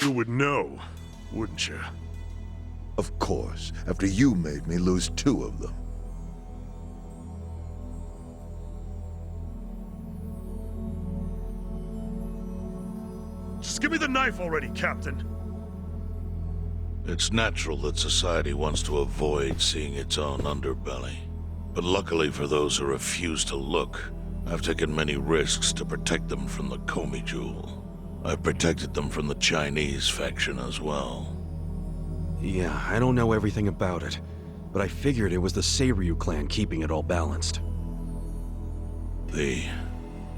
You would know, wouldn't you? Of course, after you made me lose 2 of them. Just give me the knife already, Captain. It's natural that society wants to avoid seeing its own underbelly. But luckily for those who refuse to look, I've taken many risks to protect them from the Komi Jewel. I've protected them from the Chinese faction as well. Yeah, I don't know everything about it, but I figured it was the Seiryu clan keeping it all balanced. The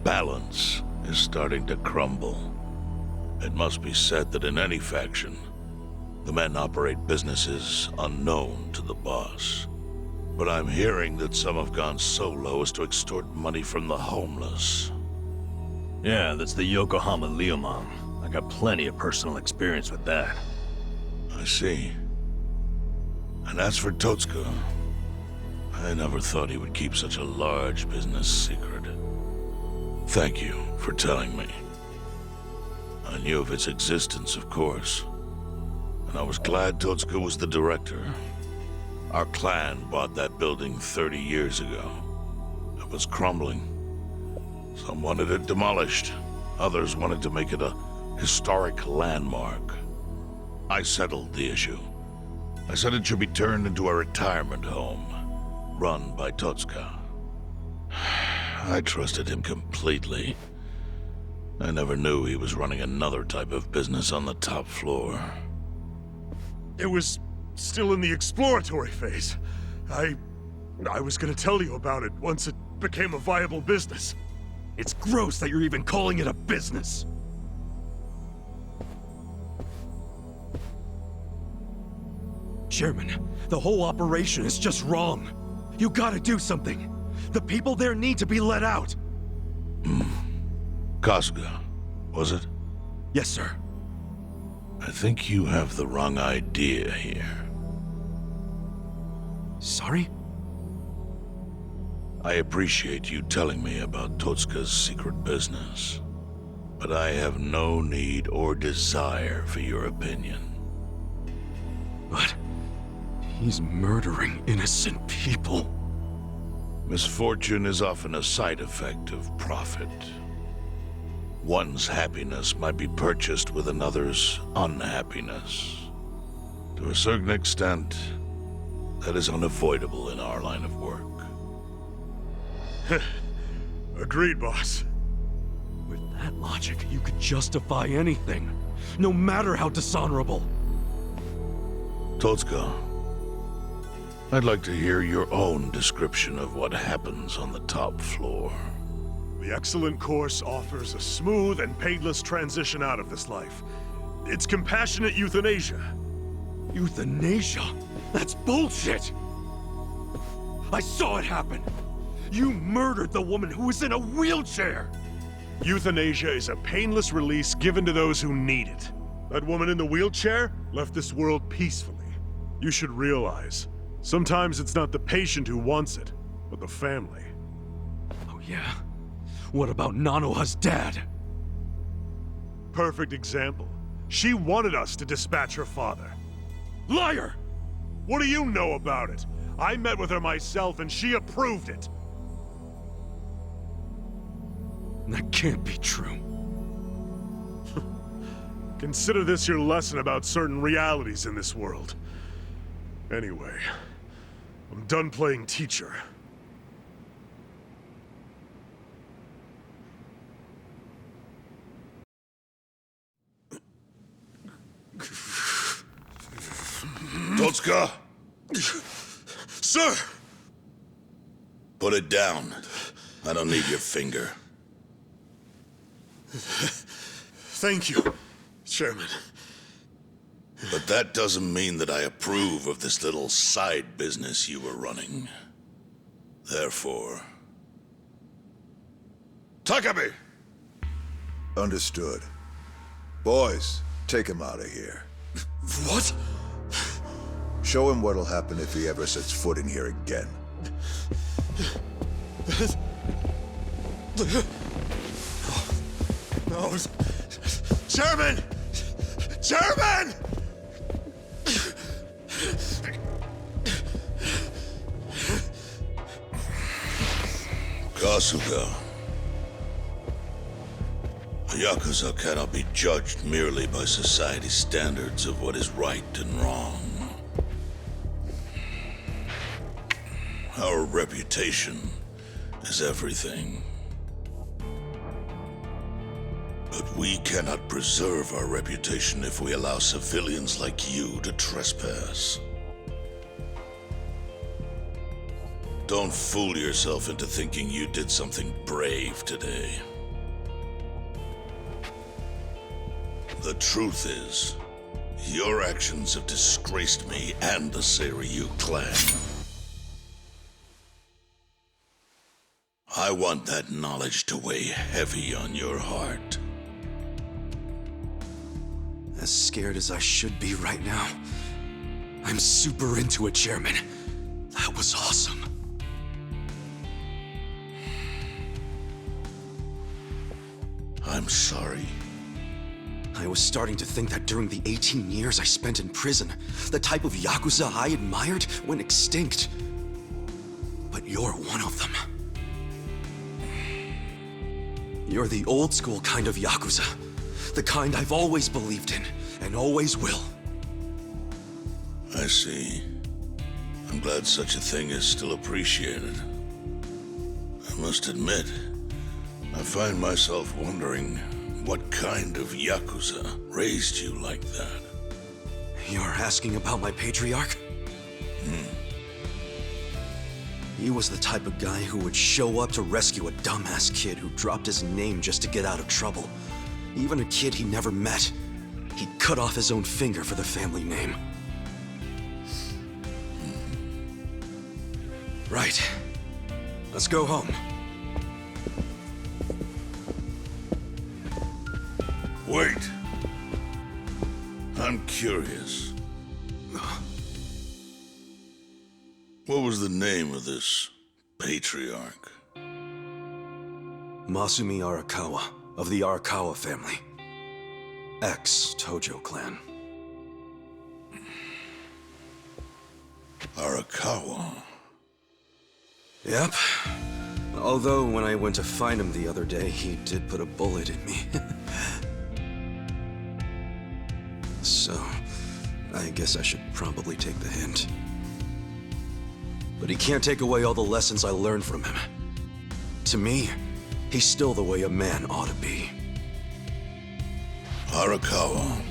balance is starting to crumble. It must be said that in any faction, the men operate businesses unknown to the boss. But I'm hearing that some have gone so low as to extort money from the homeless. Yeah, that's the Yokohama Liumang. I got plenty of personal experience with that. I see. And as for Totsuka, I never thought he would keep such a large business secret. Thank you for telling me. I knew of its existence, of course. And I was glad Totsuka was the director. Our clan bought that building 30 years ago. It was crumbling. Some wanted it demolished. Others wanted to make it a historic landmark. I settled the issue. I said it should be turned into a retirement home, run by Totsuka. I trusted him completely. I never knew he was running another type of business on the top floor. It was still in the exploratory phase. I was gonna tell you about it once it became a viable business. It's gross that you're even calling it a business! Chairman, the whole operation is just wrong. You gotta do something. The people there need to be let out. Kasuga, was it? Yes, sir. I think you have the wrong idea here. Sorry? I appreciate you telling me about Totsuka's secret business, but I have no need or desire for your opinion. But he's murdering innocent people. Misfortune is often a side effect of profit. One's happiness might be purchased with another's unhappiness. To a certain extent, that is unavoidable in our line of work. Agreed, boss. With that logic, you could justify anything, no matter how dishonorable. Totsuka, I'd like to hear your own description of what happens on the top floor. The excellent course offers a smooth and painless transition out of this life. It's compassionate euthanasia. Euthanasia? That's bullshit! I saw it happen! You murdered the woman who was in a wheelchair! Euthanasia is a painless release given to those who need it. That woman in the wheelchair left this world peacefully. You should realize, sometimes it's not the patient who wants it, but the family. Oh yeah? What about Nanoha's dad? Perfect example. She wanted us to dispatch her father. Liar! What do you know about it? I met with her myself and she approved it. That can't be true. Consider this your lesson about certain realities in this world. Anyway, I'm done playing teacher. Totsuka! Sir! Put it down. I don't need your finger. Thank you, Chairman. But that doesn't mean that I approve of this little side business you were running. Therefore... Takami! Understood. Boys, take him out of here. What? Show him what'll happen if he ever sets foot in here again. No, Chairman! German! Totsuka. A Yakuza cannot be judged merely by society's standards of what is right and wrong. Our reputation is everything. But we cannot preserve our reputation if we allow civilians like you to trespass. Don't fool yourself into thinking you did something brave today. The truth is, your actions have disgraced me and the Seiryu clan. I want that knowledge to weigh heavy on your heart. As scared as I should be right now, I'm super into it, Chairman. That was awesome. I'm sorry. I was starting to think that during the 18 years I spent in prison, the type of Yakuza I admired went extinct. But you're one of them. You're the old school kind of Yakuza. The kind I've always believed in, and always will. I see. I'm glad such a thing is still appreciated. I must admit, I find myself wondering what kind of Yakuza raised you like that. You're asking about my patriarch? He was the type of guy who would show up to rescue a dumbass kid who dropped his name just to get out of trouble. Even a kid he never met. He'd cut off his own finger for the family name. Right. Let's go home. Wait. I'm curious. What was the name of this patriarch? Masumi Arakawa, of the Arakawa family. Ex-Tojo clan. Arakawa. Yep. Although, when I went to find him the other day, he did put a bullet in me. So, I guess I should probably take the hint. But he can't take away all the lessons I learned from him. To me, he's still the way a man ought to be. Arakawa.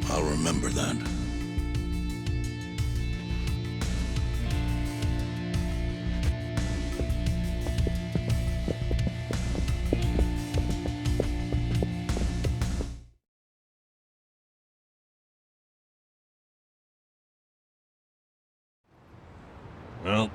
I'll remember that. Well,